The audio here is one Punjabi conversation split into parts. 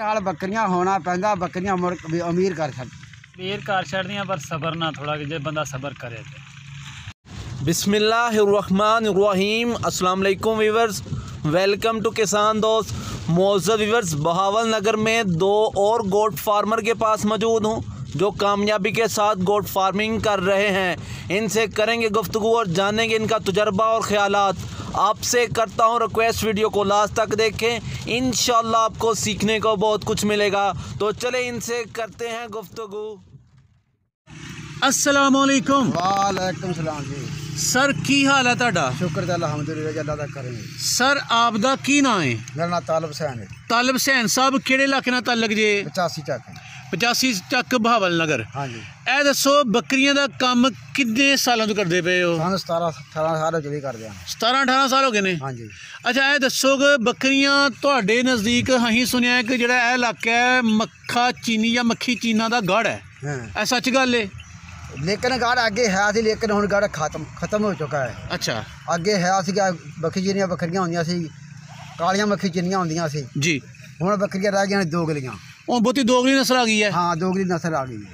हाल बकरियां होना पैंदा बकरियां मुड़ भी अमीर कर छड़दियां पर सबर ना थोड़ा जे बंदा सबर करे तो। बिस्मिल्लाहिर्रहमानिर्रहीम। अस्सलाम वालेकुम वीवर्स, वेलकम टू किसान दोस्त। मौजूद वीवर्स, बहावल नगर में दो और गोट फार्मर के पास मौजूद हूँ जो कामयाबी के साथ गोट फार्मिंग कर रहे हैं। इनसे करेंगे गुफ्तगू और जानेंगे इनका तजुर्बा और ख्यालात। आपसे करता हूँ रिक्वेस्ट, वीडियो को लास्ट तक देखें, इंशाल्लाह आपको सीखने को बहुत कुछ मिलेगा। तो चले इनसे करते हैं गुफ्तगू। अस्सलाम वालेकुम। वालेकुम सलाम जी। सर की हाल है तुहाडा? शुक्र है अल्हम्दुलिल्लाह अल्लाह दा करें। सर आपदा की नाम है? मेरा नाम तालब हुसैन है। तालब हुसैन साहब किहड़े इलाके नाल तल्लक जे? 85 चक। 85 चक बहावल नगर। हाँ जी। ए दसो बकरियां दा काम कितने सालों तो करदे पे हो? ਸਾਨੂੰ 17-18 साल चली कर दिया। 17-18 साल हो गए ने। हाँ जी। अच्छा ए दसो कि बकरियां तुहाडे नज़दीक अहीं सुनिया है कि जेड़ा ए इलाका है मक्खा चीनी या मक्खी चीना दा गढ़ है, हाँ। ऐ सच गल है? लेकिन गढ़ अगे है सी, लेकिन हुण गढ़ खत्म हो चुका है। अच्छा। अगे है सीगा बक्खी जिन्नियां बकरियां होंदियां सी, कालियां मक्खी जिन्नियां होंदियां सी। जी। हुण बकरियां रह गईयां ने दोगलियां। हुण बहुती दोगली नस्ल आ गई है। हाँ, दोगली नस्ल आ गई है।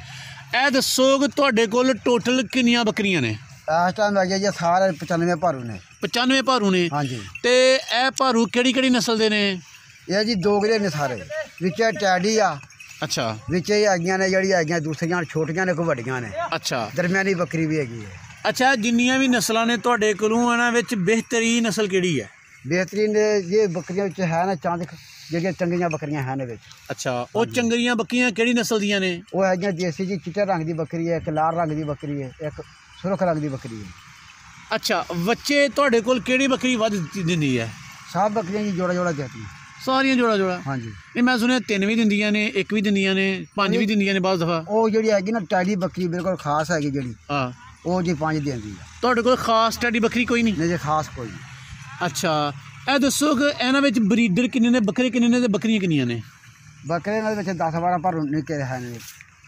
ए दसो कि तुहाडे कोल टोटल किन्नियां बकरियां ने? इस टाइम आ गया जी सारे 95 भारू ने। 95 भारू ने। हाँ जी। ते ए भारू केड़ी नस्ल दे ने? ये जी दोगले ने सारे, विच टैडी आ। अच्छा। विच हैगियां ने जड़ी हैगियां दूसरियां छोटियां ने कोई वड्डियां ने। अच्छा। दरमियानी बकरी भी हैगी है। अच्छा, जिन्नियां भी नस्लां ने तुहाडे कोलों इन्हां विच बेहतरीन नस्ल केड़ी है? बेहतरीन ये बकरियां विच है ना चांद ਜਿਹੜੀਆਂ ਚੰਗੀਆਂ ਬੱਕਰੀਆਂ ਹਨ ਵਿੱਚ। अच्छा, ਉਹ ਚੰਗੀਆਂ ਬੱਕਰੀਆਂ ਕਿਹੜੀ ਨਸਲ ਦੀਆਂ ਨੇ? ਉਹ ਹੈਗੀਆਂ ਦੇਸੀ ਜੀ, ਚਿੱਟੇ ਰੰਗ ਦੀ ਬੱਕਰੀ ਹੈ, ਇੱਕ ਲਾਲ ਰੰਗ ਦੀ ਬੱਕਰੀ ਹੈ, ਇੱਕ ਸੁਰਖ ਰੰਗ ਦੀ ਬੱਕਰੀ ਹੈ। ਅੱਛਾ, ਬੱਚੇ ਤੁਹਾਡੇ ਕੋਲ ਕਿਹੜੀ ਬੱਕਰੀ ਵੱਧ ਦਿੰਦੀ ਹੈ? ਸਭ ਬੱਕਰੀਆਂ ਜੀ ਜੋੜਾ ਜੋੜਾ ਦੇਤੀਆਂ। ਸਾਰੀਆਂ ਜੋੜਾ? ਹਾਂਜੀ। ਨਹੀਂ, ਮੈਂ ਸੁਣਿਆ 3 ਵੀ ਦਿੰਦੀਆਂ ਨੇ, 1 ਵੀ ਦਿੰਦੀਆਂ ਨੇ, 5 ਵੀ ਦਿੰਦੀਆਂ ਨੇ ਬਾਅਦ ਦਫਾ। ਉਹ ਜਿਹੜੀ ਹੈਗੀ ਨਾ ਟੈਡੀ ਬੱਕਰੀ ਬਿਲਕੁਲ ਖਾਸ ਹੈਗੀ ਜਿਹੜੀ, ਹਾਂ, ਉਹ ਜੀ 5 ਦਿੰਦੀ ਹੈ। ਤੁਹਾਡੇ ਕੋਲ ਖਾਸ ਟੈਡੀ ਬੱਕਰੀ ਕੋਈ ਨਹੀਂ? ਨਹੀਂ ਜੀ, ਖਾਸ ਕੋਈ ਨਹੀਂ। ਅੱਛਾ, ਇਹ ਦੱਸੋ ਕਿ ਇਹਨਾਂ ਵਿੱਚ ਬਰੀਡਰ ਕਿੰਨੇ ਨੇ, ਬੱਕਰੇ ਕਿੰਨੇ ਨੇ ਤੇ ਬੱਕਰੀਆਂ ਕਿੰਨੀਆਂ ਨੇ? ਬੱਕਰੇ ਦੇ ਵਿੱਚ 10-12 ਪਰ ਨਿੱਕੇ ਹਨ।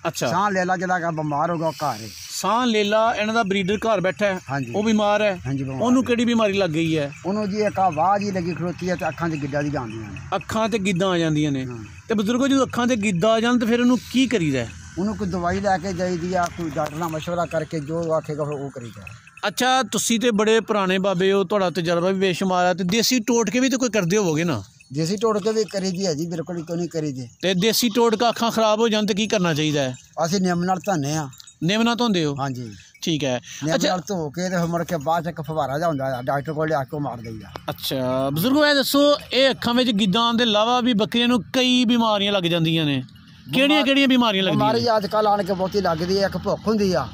ਅੱਛਾ। ਸਾਹ ਲੈ ਲਾ ਜਿਹੜਾ ਬਿਮਾਰ ਹੋ ਗਿਆ ਘਰ ਹੈ। ਸਾਹ ਲੇਲਾ ਇਹਨਾਂ ਦਾ ਬਰੀਡਰ ਘਰ ਬੈਠਾ ਹੈ। ਹਾਂਜੀ। ਉਹ ਬਿਮਾਰ ਹੈ? ਹਾਂਜੀ, ਬਿਮਾਰ। ਉਹਨੂੰ ਕਿਹੜੀ ਬਿਮਾਰੀ ਲੱਗ ਗਈ ਹੈ? ਉਹਨੂੰ ਜੀ ਇੱਕ ਆਵਾਜ਼ ਹੀ ਲੱਗੀ ਖਲੋਤੀ ਹੈ ਤੇ ਅੱਖਾਂ 'ਚ ਗਿੱਡਾਂ ਦੀ ਜਾਂਦੀਆਂ ਨੇ। ਅੱਖਾਂ ਤੇ ਗਿੱਦਾਂ ਆ ਜਾਂਦੀਆਂ ਨੇ। ਹਾਂ। ਤੇ ਬਜ਼ੁਰਗੋ, ਜਦੋਂ ਅੱਖਾਂ ਤੇ ਗਿੱਦਾਂ ਆ ਜਾਣ ਤੇ ਫਿਰ ਉਹਨੂੰ ਕੀ ਕਰੀਦਾ? ਉਹਨੂੰ ਕੋਈ ਦਵਾਈ ਲੈ ਕੇ ਜਾਈਦੀ ਆ, ਕੋਈ ਡਾਕਟਰ ਨਾਲ ਮਸ਼ਵਰਾ ਕਰਕੇ ਜੋ ਆਖੇਗਾ ਫਿਰ ਉਹ ਕਰੀਦਾ। ਅੱਛਾ, ਤੁਸੀਂ ਤੇ ਬੜੇ ਪੁਰਾਣੇ ਬਾਬੇ ਹੋ, ਤੁਹਾਡਾ ਤਜਰਬਾ ਵੀ ਬੇਸ਼ੁਮਾਰ ਹੈ, ਤੇ ਦੇਸੀ ਟੋਟਕੇ ਵੀ ਤਾਂ ਕੋਈ ਕਰਦੇ ਹੋਵੋਗੇ ਨਾ? ਦੇਸੀ ਟੋਟਕੇ ਵੀ ਕਰੀਦੀ ਹੈ ਜੀ, ਬਿਲਕੁਲ ਕਿਉਂ ਨਹੀਂ ਕਰੀਦੀ। ਤੇ ਦੇਸੀ ਟੋਟਕਾ ਅੱਖਾਂ ਖਰਾਬ ਹੋ ਜਾਣ ਤੇ ਕੀ ਕਰਨਾ ਚਾਹੀਦਾ ਹੈ? ਅਸੀਂ ਨਿੰਮ ਨਾਲ ਧੋਨੇ ਆ। ਨਿੰਮ ਨਾਲ ਧੋਂਦੇ ਹੋ? ਹਾਂਜੀ। ਠੀਕ ਹੈ। ਨਿੰਮ ਨਾਲ ਧੋ ਕੇ ਤੇ ਮੁੜ ਕੇ ਬਾਅਦ 'ਚ ਇੱਕ ਫਵਾਰਾ ਜਿਹਾ ਹੁੰਦਾ ਆ, ਡਾਕਟਰ ਕੋਲ ਲਿਆ ਕੇ ਮਾਰ ਦਈਦਾ। ਅੱਛਾ ਬਜ਼ੁਰਗੋ, ਇਹ ਦੱਸੋ, ਇਹ ਅੱਖਾਂ ਵਿੱਚ ਗਿੱਦਾਂ ਆਉਣ ਦੇ ਇਲਾਵਾ ਵੀ ਬੱਕਰੀਆਂ ਨੂੰ ਕਈ ਬਿਮਾਰੀਆਂ ਲੱਗ ਜਾਂਦੀਆਂ ਨੇ। ਕਿਹੜੀਆਂ ਬਿਮਾਰੀਆਂ ਲੱਗਦੀਆਂ? ਬਿਮਾਰੀ ਅੱਜ ਕੱਲ੍ਹ ਆਣ ਕੇ ਬਹੁਤੀ ਲੱਗਦੀ ਹੈ। ਇੱਕ ਭੁੱਖ ਹੁੰਦੀ ਆ,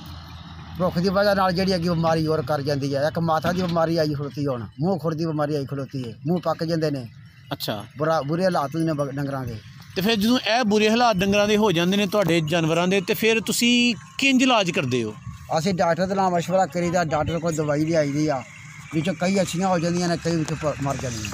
ਭੁੱਖ ਦੀ ਵਜ੍ਹਾ ਨਾਲ ਜਿਹੜੀ ਹੈਗੀ ਬਿਮਾਰੀ ਹੋਰ ਕਰ ਜਾਂਦੀ ਹੈ। ਇੱਕ ਮਾਥਾ ਦੀ ਬਿਮਾਰੀ ਆਈ ਖਲੋਤੀ, ਹੁਣ ਮੂੰਹ ਖੁਰ ਦੀ ਬਿਮਾਰੀ ਆਈ ਖਲੋਤੀ ਹੈ, ਮੂੰਹ ਪੱਕ ਜਾਂਦੇ ਨੇ। ਅੱਛਾ। ਬੁਰੇ ਹਾਲਾਤ ਨੇ ਡੰਗਰਾਂ ਦੇ। ਤੇ ਫਿਰ ਜਦੋਂ ਇਹ ਬੁਰੇ ਹਾਲਾਤ ਡੰਗਰਾਂ ਦੇ ਹੋ ਜਾਂਦੇ ਨੇ, ਤੁਹਾਡੇ ਜਾਨਵਰਾਂ ਦੇ, ਤੇ ਫਿਰ ਤੁਸੀਂ ਕਿੰਜ ਇਲਾਜ ਕਰਦੇ ਹੋ? ਅਸੀਂ ਡਾਕਟਰ ਦੇ ਨਾਲ ਮਸ਼ਵਰਾ ਕਰੀਦਾ, ਡਾਕਟਰ ਕੋਲ ਦਵਾਈ ਲਿਆਈ ਦੀ ਆ, ਵਿੱਚੋਂ ਕਈ ਅੱਛੀਆਂ ਹੋ ਜਾਂਦੀਆਂ ਨੇ, ਕਈ ਵਿੱਚ ਮਰ ਜਾਂਦੀਆਂ।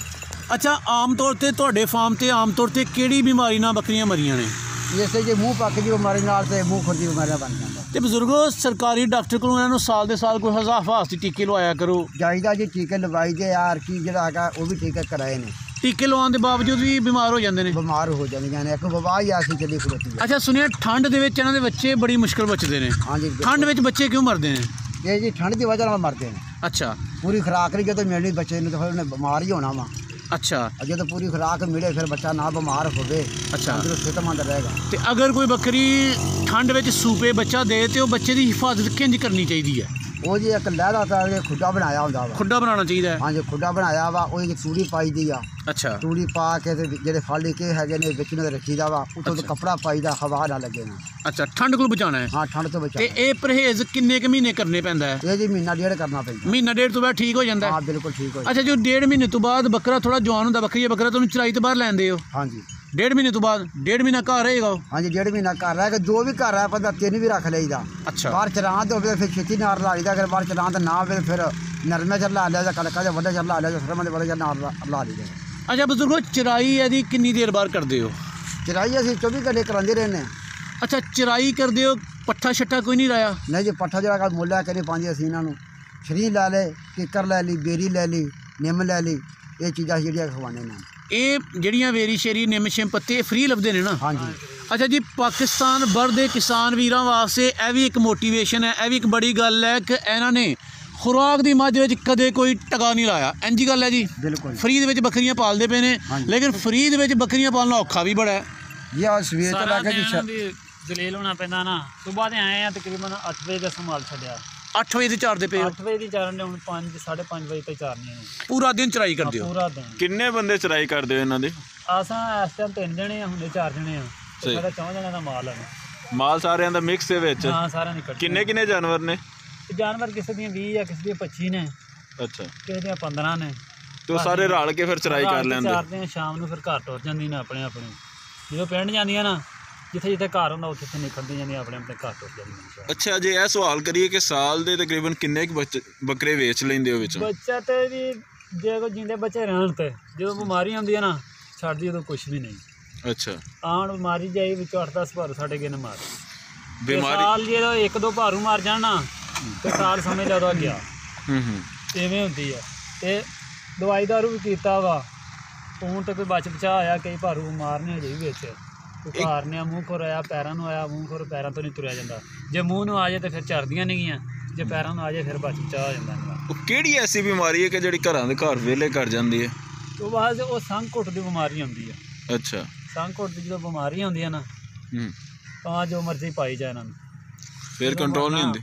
ਅੱਛਾ, ਆਮ ਤੌਰ 'ਤੇ ਤੁਹਾਡੇ ਫਾਰਮ 'ਤੇ ਆਮ ਤੌਰ 'ਤੇ ਕਿਹੜੀ ਬਿਮਾਰੀ ਨਾਲ ਬੱਕਰੀਆਂ ਮਰੀਆਂ ਨੇ? ਇਸੇ ਜੇ ਮੂੰਹ ਪੱਕ ਦੀ ਬਿਮਾਰੀ ਨਾਲ ਤੇ ਮੂੰਹ ਖੁਰ ਦੀ ਬਿਮਾਰੀਆਂ ਬਣ ਜਾਂਦਾ। ਤੇ ਬਜ਼ੁਰਗੋ, ਸਰਕਾਰੀ ਡਾਕਟਰ ਕੋਲੋਂ ਇਹਨਾਂ ਨੂੰ ਸਾਲ ਦੇ ਸਾਲ ਕੋਈ ਹਜ਼ਾਰ ਟੀਕੇ ਲਵਾਇਆ ਕਰੋ। ਜਾਈਦਾ ਜੀ, ਟੀਕੇ ਲਵਾਈ ਦੇ ਯਾਰ, ਕੀ ਜਿਹੜਾ ਹੈਗਾ ਉਹ ਵੀ ਟੀਕੇ ਕਰਾਏ ਨੇ। ਟੀਕੇ ਲਵਾਉਣ ਦੇ ਬਾਵਜੂਦ ਵੀ ਬਿਮਾਰ ਹੋ ਜਾਂਦੇ ਨੇ? ਬਿਮਾਰ ਹੋ ਜਾਂਦੀਆਂ ਨੇ, ਇੱਕ ਵਬਾ ਹੀ ਆਸੀ ਚੱਲੀ ਖਲੋਤੀ ਹੈ। ਅੱਛਾ, ਸੁਣਿਆ ਠੰਡ ਦੇ ਵਿੱਚ ਇਹਨਾਂ ਦੇ ਬੱਚੇ ਬੜੀ ਮੁਸ਼ਕਲ ਬਚਦੇ ਨੇ। ਹਾਂਜੀ। ਠੰਡ ਵਿੱਚ ਬੱਚੇ ਕਿਉਂ ਮਰਦੇ ਨੇ? ਇਹ ਜੀ ਠੰਡ ਦੀ ਵਜ੍ਹਾ ਨਾਲ ਮਰਦੇ ਨੇ। ਅੱਛਾ। ਪੂਰੀ ਖੁਰਾਕ ਨਹੀਂ ਜਦੋਂ ਮਿਲਣੀ ਬੱਚੇ ਨੂੰ ਤਾਂ ਫਿਰ ਉਹਨੇ ਬਿਮਾਰ ਹੀ ਹੋਣਾ ਵਾ। ਅੱਛਾ। ਜਦੋਂ ਪੂਰੀ ਖੁਰਾਕ ਮਿਲੇ ਫਿਰ ਬੱਚਾ ਨਾ ਬਿਮਾਰ ਹੋਵੇ। ਅੱਛਾ। ਅੰਦਰੋਂ ਸਿਹਤਮੰਦ ਰਹੇਗਾ। ਤੇ ਅਗਰ ਕੋਈ ਬੱਕਰੀ ਠੰਡ ਵਿੱਚ ਸੂਪੇ ਬੱਚਾ ਦੇ ਤੇ ਉਹ ਬੱਚੇ ਦੀ ਹਿਫਾਜ਼ਤ ਕਿੰਝ ਕਰਨੀ ਚਾਹੀਦੀ ਹੈ? ਉਹ ਜੀ ਇੱਕ ਲਹਿਦਾ ਤਾਂ ਖੁੱਡਾ ਬਣਾਇਆ ਹੁੰਦਾ ਵਾ। ਖੁੱਡਾ ਬਣਾਉਣਾ ਚਾਹੀਦਾ ਹੈ? ਹਾਂਜੀ, ਖੁੱਡਾ ਬਣਾਇਆ ਵਾ, ਉਹਦੀ ਤੂੜੀ ਪਾਈ ਦੀ ਆ। ਅੱਛਾ। ਤੂੜੀ ਪਾ ਕੇ ਤੇ ਜਿਹੜੇ ਫਾਲੀ ਕੇ ਹੈਗੇ ਨੇ ਵਿੱਚ ਨੂੰ ਰੱਖੀਦਾ ਵਾ, ਉੱਤੋਂ ਤੋਂ ਕੱਪੜਾ ਪਾਈਦਾ, ਹਵਾ ਨਾ ਲੱਗੇ ਨਾ। ਅੱਛਾ, ਠੰਡ ਕੋਲ ਬਚਾਉਣਾ ਹੈ? ਹਾਂ, ਠੰਡ ਤੋਂ ਬਚਾ। ਤੇ ਇਹ ਪਰਹੇਜ਼ ਕਿੰਨੇ ਕੁ ਮਹੀਨੇ ਕਰਨੇ ਪੈਂਦਾ ਹੈ? ਇਹ ਜੀ ਮਹੀਨਾ ਡੇਢ ਕਰਨਾ ਪੈਂਦਾ। ਮਹੀਨਾ ਡੇਢ ਤੋਂ ਬਾਅਦ ਠੀਕ ਹੋ ਜਾਂਦਾ ਹੈ? ਹਾਂ, ਬਿਲਕੁਲ ਠੀਕ ਹੋ ਜਾਂਦਾ। ਅੱਛਾ, ਜੋ 1.5 ਮਹੀਨੇ ਤੋਂ ਬਾਅਦ ਬੱਕਰਾ ਥੋੜਾ ਜਵਾਨ ਹੁੰਦਾ, ਬੱਕਰੀ ਜਾਂ ਬੱਕਰਾ, ਤੁਹਾਨੂੰ ਚਰਾਈ ਤੋਂ ਬਾਹਰ ਲੈਂਦੇ ਹੋ? ਹਾਂਜੀ। 1.5 ਮਹੀਨੇ ਤੋਂ ਬਾਅਦ? 1.5 ਮਹੀਨਾ ਘਰ ਰਹੇਗਾ ਉਹ? ਹਾਂਜੀ, 1.5 ਮਹੀਨਾ ਘਰ ਰਹਿ ਕੇ, ਜੋ ਵੀ ਘਰ ਹੈ ਬੰਦਾ 3 ਵੀ ਰੱਖ ਲਈਦਾ। ਅੱਛਾ। ਬਾਹਰ ਚਰਾਂ ਤੇ ਹੋਵੇ ਫਿਰ ਛੇਤੀ ਨਾਰ ਲਾ ਲਈਦਾ। ਅਗਰ ਬਾਹਰ ਚਰਾਂ ਤੇ ਨਾ ਹੋਵੇ ਫਿਰ ਨਰਮੇ ਚ ਲਾ ਲਿਆ ਜਾਂ ਕਣਕਾਂ ਜਾਂ ਵੱਡੇ ਚ ਲਾ ਲਿਆ ਜਾਂ ਸਰਮਾਂ ਦੇ ਵੱਡੇ ਚ ਨਾਰ ਲਾ ਲਈਦਾ। ਅੱਛਾ ਬਜ਼ੁਰਗੋ, ਚਰਾਈ ਇਹਦੀ ਕਿੰਨੀ ਦੇਰ ਬਾਅਦ ਕਰਦੇ ਹੋ? ਚਰਾਈ ਅਸੀਂ 24 ਘੰਟੇ ਕਰਾਉਂਦੇ ਰਹਿੰਦੇ। ਅੱਛਾ, ਚਰਾਈ ਕਰਦੇ ਹੋ, ਪੱਠਾ ਛੱਟਾ ਕੋਈ ਨਹੀਂ ਲਾਇਆ? ਨਹੀਂ ਜੀ, ਪੱਠਾ ਜਿਹੜਾ ਮੁੱਲ ਲੈ ਕੇ ਨਹੀਂ ਪਾਉਂਦੇ ਅਸੀਂ ਇਹਨਾਂ ਨੂੰ। ਸ਼ਰੀਰ ਲੈ ਲੈ, ਕਿੱਕਰ ਲੈ ਲਈ, ਬੇਰੀ ਲੈ ਲਈ, ਨਿੰਮ ਲੈ ਲਈ, ਇਹ ਚੀਜ਼ਾਂ ਜਿਹੜੀਆਂ ਖਵਾਉਂਦੇ ਨੇ। ਇਹ ਜਿਹੜੀਆਂ ਵੇਰੀ ਸ਼ੇਰੀ ਨਿੰਮ ਛਿੰਮ ਪੱਤੇ ਫ੍ਰੀ ਲੱਭਦੇ ਨੇ ਨਾ? ਹਾਂਜੀ। ਅੱਛਾ ਜੀ, ਪਾਕਿਸਤਾਨ ਭਰ ਦੇ ਕਿਸਾਨ ਵੀਰਾਂ ਵਾਸਤੇ ਇਹ ਵੀ ਇੱਕ ਮੋਟੀਵੇਸ਼ਨ ਹੈ, ਇਹ ਵੀ ਇੱਕ ਬੜੀ ਗੱਲ ਹੈ ਕਿ ਇਹਨਾਂ ਨੇ ਖੁਰਾਕ ਦੀ ਮੱਝ ਵਿੱਚ ਕਦੇ ਕੋਈ ਟਕਾ ਨਹੀਂ ਲਾਇਆ। ਇੰਝ ਗੱਲ ਹੈ ਜੀ, ਬਿਲਕੁਲ ਫ੍ਰੀ ਦੇ ਵਿੱਚ ਬੱਕਰੀਆਂ ਪਾਲਦੇ ਪਏ ਨੇ, ਲੇਕਿਨ ਫ੍ਰੀ ਦੇ ਵਿੱਚ ਬੱਕਰੀਆਂ ਪਾਲਣਾ ਔਖਾ ਵੀ ਬੜਾ ਹੈ। ਇਹ ਆ ਸਵੇਰ ਤੋਂ ਲੈ ਕੇ ਜੀ ਜਲੀਲ ਹੋਣਾ ਪੈਂਦਾ ਨਾ। ਸੁਬਾਹ ਦੇ ਆਏ ਆ, ਤਕਰੀਬਨ 8 ਵਜੇ ਦਾ ਸੰਭਾਲ ਛੱਡਿਆ। 8 ਵਜੇ ਤੇ ਚਾਰਦੇ ਪਏ ਹੋ? 8 ਵਜੇ ਦੀ ਚਾਰਨ ਨੇ, ਹੁਣ 5 5:30 ਵਜੇ ਤੱਕ ਚਾਰਨੀ ਹੈ। ਪੂਰਾ ਦਿਨ ਚਰਾਈ ਕਰਦੇ ਹੋ? ਪੂਰਾ ਦਿਨ। ਕਿੰਨੇ ਬੰਦੇ ਚਰਾਈ ਕਰਦੇ ਹੋ ਇਹਨਾਂ ਦੇ? ਆਸਾਂ ਇਸ ਟਾਈਮ 3 ਜਣੇ ਆ, ਹੁੰਦੇ 4 ਜਣੇ ਆ। ਸਾਡਾ 4 ਜਣਿਆਂ ਦਾ ਮਾਲ ਹੈ। ਮਾਲ ਸਾਰਿਆਂ ਦਾ ਮਿਕਸ ਦੇ ਵਿੱਚ? ਹਾਂ, ਸਾਰਿਆਂ ਦੀ ਇਕੱਠੀ। ਕਿੰਨੇ ਕਿੰਨੇ ਜਾਨਵਰ ਨੇ? ਜਾਨਵਰ ਕਿਸੇ ਦੀਆਂ 20 ਆ, ਕਿਸੇ ਦੀਆਂ 25 ਨੇ, ਅੱਛਾ। ਕਿਸੇ ਦੀਆਂ 15 ਨੇ। ਤੇ ਉਹ ਸਾਰੇ ਰਲ ਕੇ ਫਿਰ ਚਰਾਈ ਕਰ ਲੈਂਦੇ? ਚਾਰਦੇ ਆ, ਸ਼ਾਮ ਨੂੰ ਫਿਰ ਘਰ ਟੁਰ ਜਾਂਦੀ ਨੇ ਆਪਣੇ ਆਪਣੇ। ਜਦੋਂ ਪਿੰਡ ਜਾਂਦੀਆਂ ਨਾ, ਜਿੱਥੇ ਜਿੱਥੇ ਘਰ ਹੁੰਦਾ ਉੱਥੇ ਉੱਥੇ ਨਿਕਲਦੀ ਜਾਂਦੀਆਂ, ਆਪਣੇ ਆਪਣੇ ਘਰ ਟੁਰ ਜਾਂਦੀਆਂ। ਅੱਛਾ, ਜੇ ਇਹ ਸਵਾਲ ਕਰੀਏ ਕਿ ਸਾਲ ਦੇ ਤਕਰੀਬਨ ਕਿੰਨੇ ਕੁ ਬੱਕਰੇ ਵੇਚ ਲੈਂਦੇ ਹੋ ਵਿੱਚੋਂ? ਬੱਚਾ ਤੇ ਵੀ ਜੇ ਕੋਈ ਜਿੰਦੇ ਬੱਚੇ ਰਹਿਣ ਤੇ ਜਦੋਂ ਬਿਮਾਰੀ ਆਉਂਦੀ ਹੈ ਨਾ, ਛੱਡਦੀ ਉਦੋਂ ਕੁਛ ਵੀ ਨਹੀਂ। ਅੱਛਾ। ਆਣ ਬਿਮਾਰੀ ਜਾਈ ਵਿੱਚੋਂ 8-10 ਭਾਰੂ ਸਾਡੇ ਕਿੰਨੇ ਮਾਰ ਬਿਮਾਰੀ? ਸਾਲ ਜਦੋਂ 1-2 ਭਾਰੂ ਮਾਰ ਜਾਣ ਨਾ, ਤੇ ਸਾਲ ਸਮਝ ਲਾ ਉਹਦਾ ਗਿਆ। ਇਵੇਂ ਹੁੰਦੀ ਆ। ਤੇ ਦਵਾਈ ਦਾਰੂ ਵੀ ਕੀਤਾ ਵਾ, ਹੁਣ ਤਾਂ ਕੋਈ ਬਚ ਬਚਾ ਆਇਆ। ਕਈ ਭਾਰੂ ਮਾਰਨੇ ਅਜੇ ਵੀ ਵਿੱਚ ਉਖਾਰਨੇ, ਮੂੰਹ ਖੋਰ ਆਇਆ, ਪੈਰਾਂ ਨੂੰ ਆਇਆ, ਮੂੰਹ ਖੋਰ ਪੈਰਾਂ ਤੋਂ ਨਹੀਂ ਤੁਰਿਆ ਜਾਂਦਾ। ਜੇ ਮੂੰਹ ਨੂੰ ਆ ਜਾਏ ਤਾਂ ਫਿਰ ਚਰਦੀਆਂ ਨਹੀਂ ਗੀਆਂ, ਜੇ ਪੈਰਾਂ ਨੂੰ ਆ ਜਾਏ ਫਿਰ ਬਚ ਬਚਾ ਹੋ ਜਾਂਦਾ। ਉਹ ਕਿਹੜੀ ਐਸੀ ਬਿਮਾਰੀ ਹੈ ਕਿ ਜਿਹੜੀ ਘਰਾਂ ਦੇ ਘਰ ਵਿਹਲੇ ਕਰ ਜਾਂਦੀ ਹੈ? ਉਹ ਬਾਅਦ ਉਹ ਸੰਘ ਘੁੱਟ ਦੀ ਬਿਮਾਰੀ ਆਉਂਦੀ ਆ। ਅੱਛਾ। ਸੰਘ ਘੁੱਟ ਦੀ ਜਦੋਂ ਬਿਮਾਰੀ ਆਉਂਦੀ ਆ ਨਾ, ਤਾਂ ਜੋ ਮਰਜ਼ੀ ਪਾਈ ਜਾ ਇਹਨਾਂ ਨੂੰ, ਫਿਰ ਕੰਟਰੋਲ ਨਹੀਂ ਹੁੰਦੀ।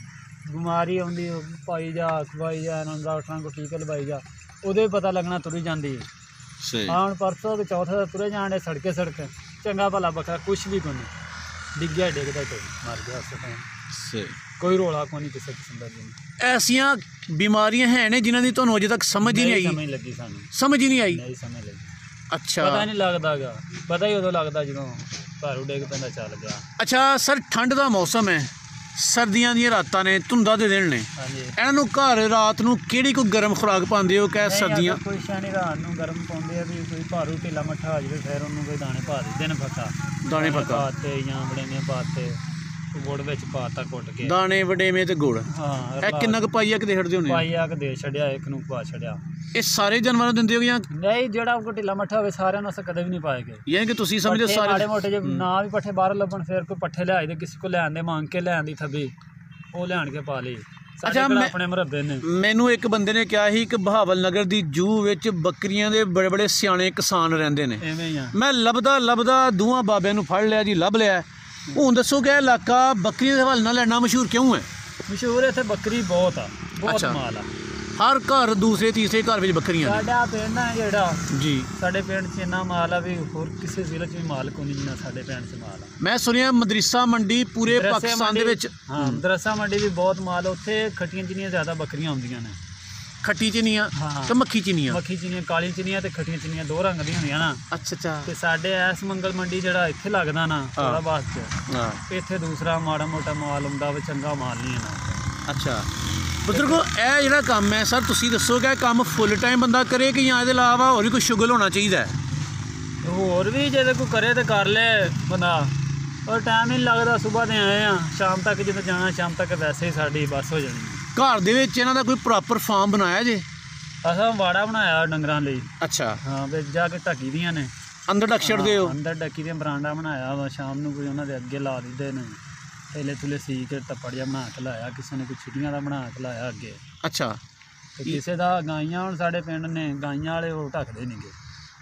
ਬਿਮਾਰੀ ਆਉਂਦੀ ਪਾਈ ਜਾ, ਖਵਾਈ ਜਾ ਇਹਨਾਂ ਨੂੰ, ਡਾਕਟਰਾਂ ਕੋਲ ਟੀਕੇ ਲਵਾਈ ਜਾ, ਉਦੋਂ ਹੀ ਪਤਾ ਲੱਗਣਾ ਤੁਰੀ ਜਾਂਦੀ। ਸਹੀ। ਹੁਣ ਪਰਸੋਂ ਤੇ ਚੌਥੇ ਦਾ ਤੁਰੇ ਜਾਣ ਸੜਕੇ ਸੜਕ, ਚੰਗਾ ਭਲਾ ਬੱਕਰਾ ਕੁਛ ਵੀ ਕੋਈ ਨਹੀਂ, ਡਿੱਗਿਆ ਡਿੱਗਦਾ ਕੋਈ ਮਰ ਗਿਆ ਉਸ ਟਾਈਮ। ਸਹੀ। ਕੋਈ ਰੋਲਾ ਕੋਈ ਨਹੀਂ ਕਿਸੇ ਕਿਸਮ ਦਾ ਜੀ। ਐਸੀਆਂ ਬਿਮਾਰੀਆਂ ਹੈ ਨੇ ਜਿਨ੍ਹਾਂ ਦੀ ਤੁਹਾਨੂੰ ਅਜੇ ਤੱਕ ਸਮਝ ਹੀ ਨਹੀਂ ਆਈ? ਸਮਝ ਲੱਗੀ ਸਾਨੂੰ, ਸਮਝ ਹੀ ਨਹੀਂ ਆਈ? ਨਹੀਂ ਸਮਝ ਲੱਗੀ। ਅੱਛਾ। ਪਤਾ ਨਹੀਂ ਲੱਗਦਾ ਗਾ, ਪਤਾ ਹੀ ਉਦੋਂ ਲੱਗਦਾ ਜਦੋਂ ਭਾਰੂ ਡਿੱਗ ਪੈਂਦਾ ਚੱਲ ਗਿਆ। ਅੱਛਾ ਸਰ, ਠੰਡ ਦਾ ਮੌਸਮ ਹੈ, ਸਰਦੀਆਂ ਦੀਆਂ ਰਾਤਾਂ ਨੇ, ਧੁੰਦਾਂ ਦੇ ਦਿਨ ਨੇ, ਹਾਂਜੀ। ਇਹਨਾਂ ਨੂੰ ਘਰ ਰਾਤ ਨੂੰ ਕਿਹੜੀ ਕੋਈ ਗਰਮ ਖੁਰਾਕ ਪਾਉਂਦੇ ਹੋ ਕਿ ਸਰਦੀਆਂ? ਕੋਈ ਸ਼ਾਨੀ ਰਾਤ ਨੂੰ ਗਰਮ ਪਾਉਂਦੇ ਆ ਵੀ ਕੋਈ ਭਾਰੂ ਢਿੱਲਾ ਮੱਠਾ ਆ ਜਾਵੇ, ਫਿਰ ਉਹਨੂੰ ਕੋਈ ਦਾਣੇ ਪਾ ਦਿੰਦੇ ਨੇ। ਪੱਕਾ ਦਾਣੇ ਪੱਕਾ ਪਾਤੇ ਜਾਂ ਬੜੇਵੇਂ ਪਾਤੇ, ਗੁੜ ਵਿੱਚ ਪਾਤਾ ਕੁੱਟ ਕੇ, ਦਾਣੇ ਵਡੇਵੇਂ ਤੇ ਗੁੜ। ਹਾਂ। ਇਹ ਕਿੰਨਾ ਕੁ ਪਾਈਆ ਕਿ ਦੇਖਦੇ ਹੋਣੇ? ਪਾਈਆ ਕਿ ਦੇ ਛੱਡਿਆ, ਇੱਕ ਨੂੰ ਪਾ ਛੱਡਿਆ। ਇਹ ਸਾਰੇ ਜਾਨਵਰਾਂ ਨੂੰ ਦਿੰਦੇ ਹੋ ਜਾਂ? ਨਹੀਂ, ਜਿਹੜਾ ਕੋਈ ਢਿੱਲਾ ਮੱਠਾ ਹੋਵੇ ਸਾਰਿਆਂ ਨੂੰ ਅਸੀਂ ਕਦੇ ਵੀ ਨਹੀਂ ਪਾਏਗੇ। ਯਾਨੀ ਕਿ ਤੁਸੀਂ ਸਮਝਦੇ ਸਾਰੇ ਮਾੜੇ ਮੋਟੇ ਜੇ ਨਾ ਵੀ ਪੱਠੇ ਬਾਹਰ ਲੱਭਣ, ਫਿਰ ਕੋਈ ਪੱਠੇ ਲਿਆਏ ਦੇ, ਕਿਸੇ ਕੋਲ ਲੈਣ ਦੇ, ਮੰਗ ਕੇ ਲੈਣ ਦੀ ਥੱਬੀ, ਉਹ ਲਿਆਣ ਕੇ ਪਾ ਲਈ। ਅੱਛਾ, ਆਪਣੇ ਮੁਰੱਬੇ ਨੇ। ਮੈਨੂੰ ਇੱਕ ਬੰਦੇ ਨੇ ਕਿਹਾ ਸੀ ਕਿ ਬਹਾਵਲ ਨਗਰ ਦੀ ਜੂ ਵਿੱਚ ਬੱਕਰੀਆਂ ਦੇ ਬੜੇ ਬੜੇ ਸਿਆਣੇ ਕਿਸਾਨ ਰਹਿੰਦੇ ਨੇ। ਐਵੇਂ ਹੀ ਆ। ਮੈਂ ਲੱਭਦਾ ਦੋਵਾਂ ਬਾਬਿਆਂ ਨੂੰ ਫੜ ਲਿਆ ਜੀ, ਲੱਭ ਲਿਆ। ਹੁਣ ਦੱਸੋ ਕਿ ਇਹ ਇਲਾਕਾ ਬੱਕਰੀਆਂ ਦੇ ਹਵਾਲੇ ਨਾਲ ਇੰਨਾ ਮਸ਼ਹੂਰ ਕਿਉਂ ਹੈ? ਮਸ਼ਹੂਰ ਇੱਥੇ ਬੱਕਰੀ ਬਹੁਤ ਆ, ਬਹੁਤ ਮਾਲ ਆ। ਹਰ ਘਰ ਦੂਸਰੇ ਤੀਸਰੇ ਘਰ ਵਿੱਚ ਬੱਕਰੀਆਂ ਨੇ। ਸਾਡਾ ਪਿੰਡ ਆ ਜਿਹੜਾ ਜੀ, ਸਾਡੇ ਪਿੰਡ 'ਚ ਇੰਨਾ ਮਾਲ ਆ ਵੀ ਹੋਰ ਕਿਸੇ ਜ਼ਿਲ੍ਹੇ 'ਚ ਵੀ ਮਾਲ ਕੋਈ ਨਹੀਂ ਜਿੰਨਾ ਸਾਡੇ ਪਿੰਡ 'ਚ ਮਾਲ ਆ। ਮੈਂ ਸੁਣਿਆ ਮਦਰਸਾ ਮੰਡੀ ਪੂਰੇ ਪਾਕਿਸਤਾਨ ਦੇ ਵਿੱਚ। ਹਾਂ, ਮਦਰਸਾ ਮੰਡੀ ਵੀ ਬਹੁਤ ਮਾਲ, ਉੱਥੇ ਖੱਟੀਆਂ ਚੀਨੀਆਂ ਜ਼ਿਆਦਾ ਬੱਕਰੀਆਂ ਆਉਂਦੀਆਂ ਨੇ। ਖੱਟੀ ਚੀਨੀਆਂ ਤੇ ਮੱਖੀ ਚੀਨੀਆਂ? ਮੱਖੀ ਚੀਨੀਆਂ, ਕਾਲੀ ਚੀਨੀਆਂ ਤੇ ਖੱਟੀਆਂ ਚੀਨੀਆਂ, 2 ਰੰਗ ਦੀਆਂ ਹੁੰਦੀਆਂ ਨਾ। ਅੱਛਾ। ਤੇ ਸਾਡੇ ਐਸ ਮੰਗਲ ਮੰਡੀ ਜਿਹੜਾ ਇੱਥੇ ਲੱਗਦਾ ਨਾ ਥੋੜਾਬਾਦ 'ਚ, ਇੱਥੇ ਦੂਸਰਾ ਮਾੜਾ ਮੋਟਾ ਮਾਲ ਆਉਂਦਾ ਵਾ, ਚੰਗਾ ਮਾਲ ਨਹੀਂ ਹੈ। ਅੱਛਾ ਬਜ਼ੁਰਗੋ, ਇਹ ਜਿਹੜਾ ਕੰਮ ਹੈ ਸਰ, ਤੁਸੀਂ ਦੱਸੋ ਕਿ ਇਹ ਕੰਮ ਫੁੱਲ ਟਾਈਮ ਬੰਦਾ ਕਰੇ ਕਿ ਜਾਂ ਇਹਦੇ ਇਲਾਵਾ ਹੋਰ ਵੀ ਕੋਈ ਸ਼ੁਗਲ ਹੋਣਾ ਚਾਹੀਦਾ ਹੈ? ਹੋਰ ਵੀ ਜੇ ਕੋਈ ਕਰੇ ਤਾਂ ਕਰ ਲੈ ਬੰਦਾ, ਪਰ ਟਾਈਮ ਨਹੀਂ ਲੱਗਦਾ। ਸੁਬਾਹ ਦੇ ਆਏ ਆ, ਸ਼ਾਮ ਤੱਕ ਜਦੋਂ ਜਾਣਾ, ਸ਼ਾਮ ਤੱਕ ਵੈਸੇ ਹੀ ਸਾਡੀ ਬੱਸ ਹੋ ਜਾਣੀ। ਘਰ ਦੇ ਵਿੱਚ ਇਹਨਾਂ ਦਾ ਕੋਈ ਪ੍ਰੋਪਰ ਫਾਰਮ ਬਣਾਇਆ ਜੇ? ਅਸਾਂ ਵਾੜਾ ਬਣਾਇਆ ਡੰਗਰਾਂ ਲਈ। ਅੱਛਾ। ਹਾਂ, ਵਿੱਚ ਜਾ ਕੇ ਢੱਕੀ ਦੀਆਂ ਨੇ, ਅੰਦਰ ਡੱਕ ਛੱਡਦੇ ਹੋ? ਅੰਦਰ ਢੱਕੀ ਦੀਆਂ ਬਰਾਂਡਾ ਬਣਾਇਆ ਵਾ, ਸ਼ਾਮ ਨੂੰ ਕੋਈ ਉਹਨਾਂ ਦੇ ਅੱਗੇ ਲਾ ਦਿੰਦੇ ਨੇ। ਥੈਲੇ ਥੁਲੇ ਸੀ ਕੇ ਟੱਪੜ ਜਿਹਾ ਬਣਾ ਕੇ ਲਾਇਆ, ਕਿਸੇ ਨੇ ਕੋਈ ਛੁੱਟੀਆਂ ਦਾ ਬਣਾ ਕੇ ਲਾਇਆ ਅੱਗੇ। ਅੱਛਾ। ਤੇ ਕਿਸੇ ਦਾ ਗਾਈਆਂ, ਹੁਣ ਸਾਡੇ ਪਿੰਡ ਨੇ ਗਾਈਆਂ ਵਾਲੇ, ਉਹ ਢੱਕਦੇ ਨਹੀਂਗੇ।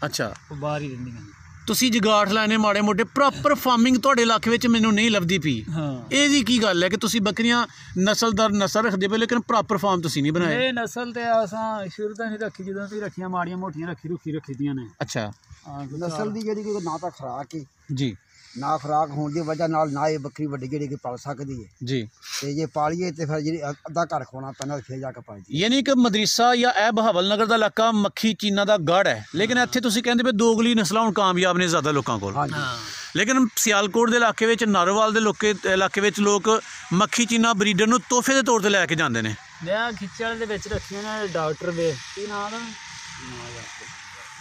ਅੱਛਾ। ਉਹ ਬਾਹਰ ਹੀ ਰਹਿੰਦੀਆਂ ਨੇ। ਤੁਸੀਂ ਜਗਾੜ ਲਾਣੇ ਮਾੜੇ ਮੋਟੇ, ਪ੍ਰੋਪਰ ਫਾਰਮਿੰਗ ਤੁਹਾਡੇ ਇਲਾਕੇ ਵਿੱਚ ਮੈਨੂੰ ਨਹੀਂ ਲੱਭਦੀ ਪਈ। ਹਾਂ। ਇਹ ਜੀ ਕੀ ਗੱਲ ਹੈ ਕਿ ਤੁਸੀਂ ਬੱਕਰੀਆਂ ਨਸਲ ਦਰ ਨਸਲ ਰੱਖਦੇ ਪਏ, ਲੇਕਿਨ ਪ੍ਰੋਪਰ ਫਾਰਮ ਤੁਸੀਂ ਨਹੀਂ ਬਣਾਏ? ਇਹ ਨਸਲ ਤੇ ਅਸਾਂ ਸ਼ੁਰੂ ਤੋਂ ਨਹੀਂ ਰੱਖੀ, ਜਦੋਂ ਵੀ ਰੱਖੀਆਂ ਮਾੜੀਆਂ ਮੋਟੀਆਂ ਰੱਖੀ ਦੀਆਂ ਨੇ। ਅੱਛਾ। ਨਸਲ ਦੀ ਜਿਹੜੀ ਕੋਈ ਨਾ ਤਾਂ ਖੁਰਾਕ ਹੈ ਜੀ, ਨਾ ਖੁਰਾਕ ਹੋਣ ਦੀ ਵਜ੍ਹਾ ਨਾਲ ਨਾ ਇਹ ਬੱਕਰੀ ਵੱਡੀ ਜਿਹੜੀ ਕਿ ਪਲ ਸਕਦੀ ਹੈ ਜੀ। ਤੇ ਜੇ ਪਾਲੀਏ ਤੇ ਫਿਰ ਜਿਹੜੀ ਅੱਧਾ ਘਰ ਖਵਾਉਣਾ ਪੈਂਦਾ, ਫਿਰ ਜਾ ਕੇ ਪਾਲਦੀ। ਯਾਨੀ ਕਿ ਮਦਰਸਾ ਜਾਂ ਇਹ ਬਹਾਵਲ ਨਗਰ ਦਾ ਇਲਾਕਾ ਮੱਖੀ ਚੀਨਾ ਦਾ ਗੜ੍ਹ ਹੈ, ਲੇਕਿਨ ਇੱਥੇ ਤੁਸੀਂ ਕਹਿੰਦੇ ਪਏ ਦੋਗਲੀ ਨਸਲਾਂ ਹੁਣ ਕਾਮਯਾਬ ਨੇ ਜ਼ਿਆਦਾ ਲੋਕਾਂ ਕੋਲ। ਹਾਂਜੀ। ਲੇਕਿਨ ਸਿਆਲਕੋਟ ਦੇ ਇਲਾਕੇ ਵਿੱਚ, ਨਾਰੋਵਾਲ ਦੇ ਇਲਾਕੇ ਵਿੱਚ ਲੋਕ ਮੱਖੀ ਚੀਨਾ ਬਰੀਡਰ ਨੂੰ ਤੋਹਫੇ ਦੇ ਤੌਰ ਤੇ ਲੈ ਕੇ ਜਾਂਦੇ ਨੇ। ਮੈਂ ਖਿੱਚਣ ਦੇ ਵਿੱਚ ਰੱਖੀਆਂ ਨੇ ਡਾਕਟਰ ਦੇ, ਕੀ ਨਾਮ ਦਾ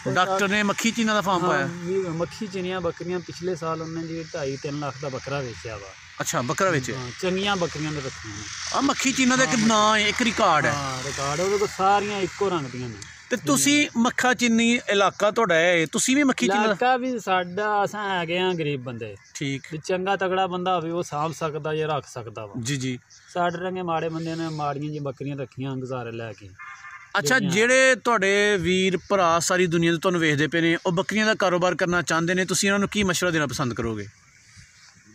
ਡਾਕਟਰ ਨੇ ਮੱਖੀ ਚੀਨਾ ਦਾ ਫਾਰਮ ਪਾਇਆ? ਮੱਖੀ ਚੀਨੀਆਂ ਬੱਕਰੀਆਂ ਪਿਛਲੇ ਸਾਲ ਉਹਨੇ ਜੀ 2.5-3 ਲੱਖ ਦਾ ਬੱਕਰਾ ਵੇਚਿਆ ਵਾ। ਅੱਛਾ, ਬੱਕਰਾ ਵਿੱਚ ਚੰਗੀਆਂ ਬੱਕਰੀਆਂ ਨੇ ਰੱਖੀਆਂ ਨੇ। ਆ ਮੱਖੀ ਚੀਨਾ ਦਾ ਇੱਕ ਨਾਂ ਹੈ, ਇੱਕ ਰਿਕਾਰਡ ਹੈ। ਹਾਂ, ਰਿਕਾਰਡ ਉਹਦੇ ਕੋਲ ਸਾਰੀਆਂ ਇੱਕੋ ਰੰਗ ਦੀਆਂ ਨੇ। ਤੇ ਤੁਸੀਂ ਮੱਖਾ ਚੀਨੀ ਇਲਾਕਾ ਤੁਹਾਡਾ ਹੈ, ਤੁਸੀਂ ਵੀ ਮੱਖੀ ਚੀਨੀ ਇਲਾਕਾ ਵੀ ਸਾਡਾ, ਅਸਾਂ ਹੈਗੇ ਆ ਗਰੀਬ ਬੰਦੇ, ਠੀਕ ਵੀ ਚੰਗਾ ਤਗੜਾ ਬੰਦਾ ਹੋਵੇ ਉਹ ਸਾਂਭ ਸਕਦਾ ਜਾਂ ਰੱਖ ਸਕਦਾ ਵਾ। ਜੀ ਜੀ। ਸਾਡੇ ਰੰਗੇ ਮਾੜੇ ਬੰਦੇ ਨੇ ਮਾੜੀਆਂ ਜੀ ਬੱਕਰੀਆਂ ਰੱਖੀਆਂ ਗੁਜ਼ਾਰੇ ਲੈ ਕੇ। ਅੱਛਾ, ਜਿਹੜੇ ਤੁਹਾਡੇ ਵੀਰ ਭਰਾ ਸਾਰੀ ਦੁਨੀਆ ਤੋਂ ਤੁਹਾਨੂੰ ਵੇਖਦੇ ਪਏ ਨੇ, ਉਹ ਬੱਕਰੀਆਂ ਦਾ ਕਾਰੋਬਾਰ ਕਰਨਾ ਚਾਹੁੰਦੇ ਨੇ, ਤੁਸੀਂ ਉਹਨਾਂ ਨੂੰ ਕੀ ਮਸ਼ਵਰਾ ਦੇਣਾ ਪਸੰਦ ਕਰੋਗੇ?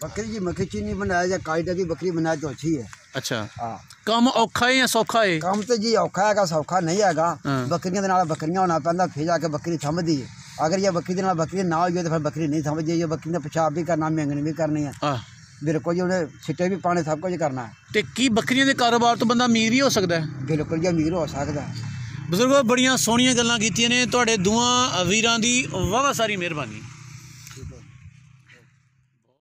बकरी की मक्खी चीनी बनाया या कायदा की बकरी बनाए तो अच्छी है। अच्छा, हाँ, ਕੰਮ ਔਖਾ ਹੈ ਜਾਂ ਸੌਖਾ ਹੈ? काम तो जी औखा है, सौखा नहीं है। हाँ। बकरियां दे नाल बकरियां होना पैंदा, फिर जाके बकरी समझदी है। अगर ये बकरी दे नाल बकरी ना हो तो फिर बकरी नहीं समझदी। ये बकरी ने पेशाब भी करना, मेंगनी भी करनी है, ਆਹ, बिल्कुल जी, उन्हें छिट्टे भी पाने, सब कुछ करना है। ਤੇ ਕੀ ਬੱਕਰੀਆਂ ਦੇ ਕਾਰੋਬਾਰ ਤੋਂ ਬੰਦਾ ਅਮੀਰ ਵੀ ਹੋ ਸਕਦਾ ਹੈ? बिल्कुल जी, अमीर हो सकता है। ਬਜ਼ੁਰਗੋ, ਬੜੀਆਂ ਸੋਹਣੀਆਂ ਗੱਲਾਂ ਕੀਤੀਆਂ ਨੇ, ਤੁਹਾਡੇ ਦੋਵਾਂ ਵੀਰਾਂ ਦੀ ਵਾਹਵਾ ਸਾਰੀ ਮਿਹਰਬਾਨੀ।